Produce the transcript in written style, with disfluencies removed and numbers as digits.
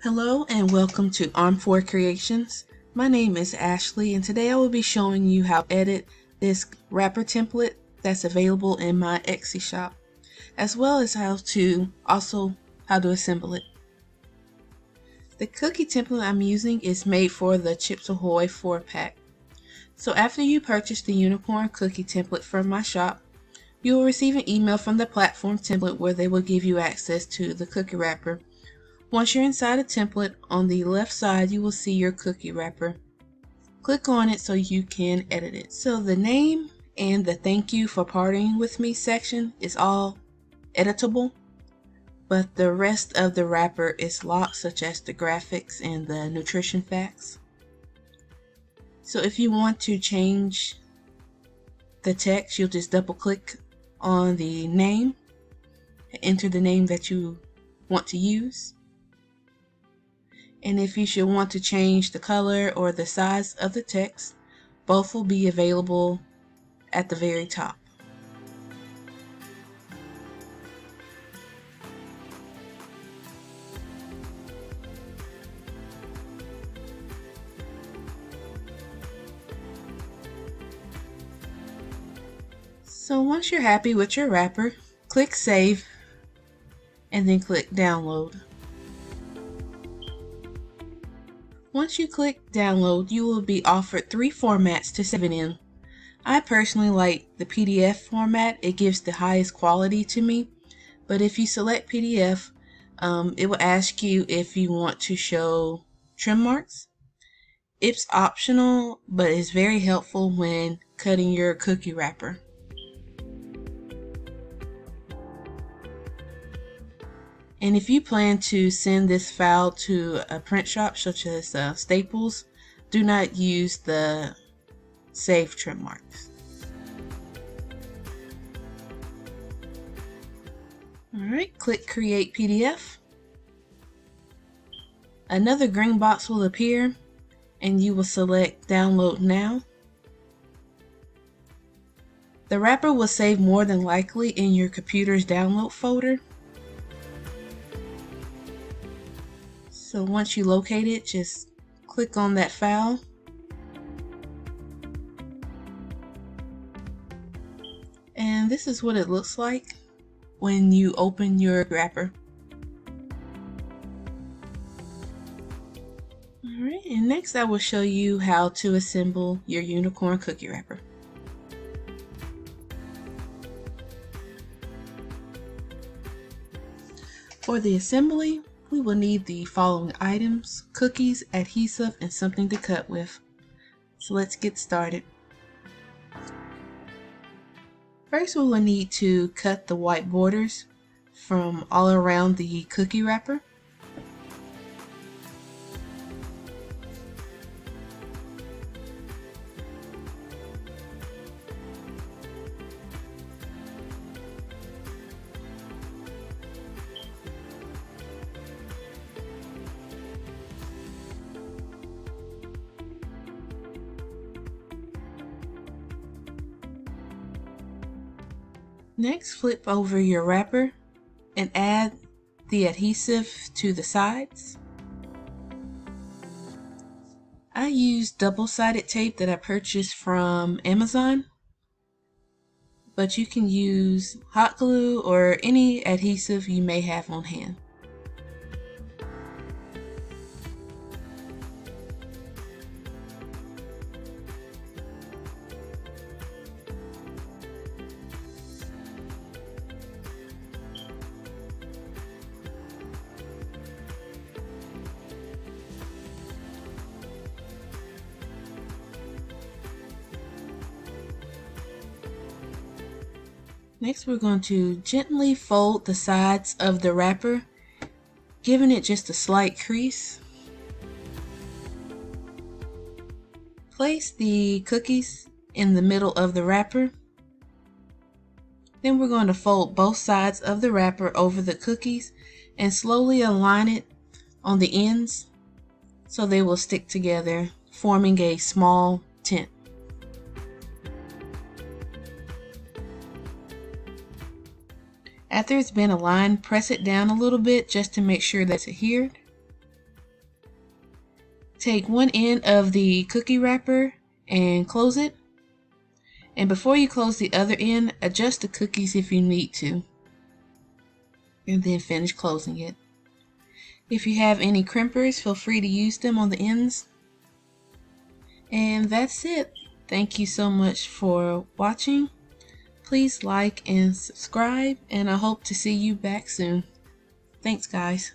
Hello and welcome to Arm4 Creations. My name is Ashley and today I will be showing you how to edit this wrapper template that's available in my Etsy shop, as well as how to assemble it. The cookie template I'm using is made for the Chips Ahoy 4-pack. So after you purchase the unicorn cookie template from my shop, you will receive an email from the platform template where they will give you access to the cookie wrapper. Once you're inside a template, on the left side you will see your cookie wrapper. Click on it so you can edit it. So the name and the thank you for partying with me section is all editable, but the rest of the wrapper is locked, such as the graphics and the nutrition facts. So if you want to change the text, you'll just double click on the name, enter the name that you want to use. And if you should want to change the color or the size of the text, both will be available at the very top. So once you're happy with your wrapper, click Save and then click Download. Once you click download, you will be offered 3 formats to save it in. I personally like the PDF format. It gives the highest quality to me, but if you select PDF, it will ask you if you want to show trim marks. It's optional, but it's very helpful when cutting your cookie wrapper. And if you plan to send this file to a print shop such as Staples, do not use the save trim marks. Alright, click Create PDF. Another green box will appear and you will select Download Now. The wrapper will save more than likely in your computer's download folder. So once you locate it, just click on that file. And this is what it looks like when you open your wrapper. Alright, and next I will show you how to assemble your unicorn cookie wrapper. For the assembly, we will need the following items: cookies, adhesive, and something to cut with. So let's get started. First, we will need to cut the white borders from all around the cookie wrapper. Next, flip over your wrapper and add the adhesive to the sides. I use double-sided tape that I purchased from Amazon, but you can use hot glue or any adhesive you may have on hand. Next, we're going to gently fold the sides of the wrapper, giving it just a slight crease. Place the cookies in the middle of the wrapper. Then we're going to fold both sides of the wrapper over the cookies and slowly align it on the ends so they will stick together, forming a small tent. After it's been aligned, press it down a little bit just to make sure that's adhered. take one end of the cookie wrapper and close it. And before you close the other end, adjust the cookies if you need to. And then finish closing it. If you have any crimpers, feel free to use them on the ends. And that's it. Thank you so much for watching. Please like and subscribe, and I hope to see you back soon. Thanks, guys.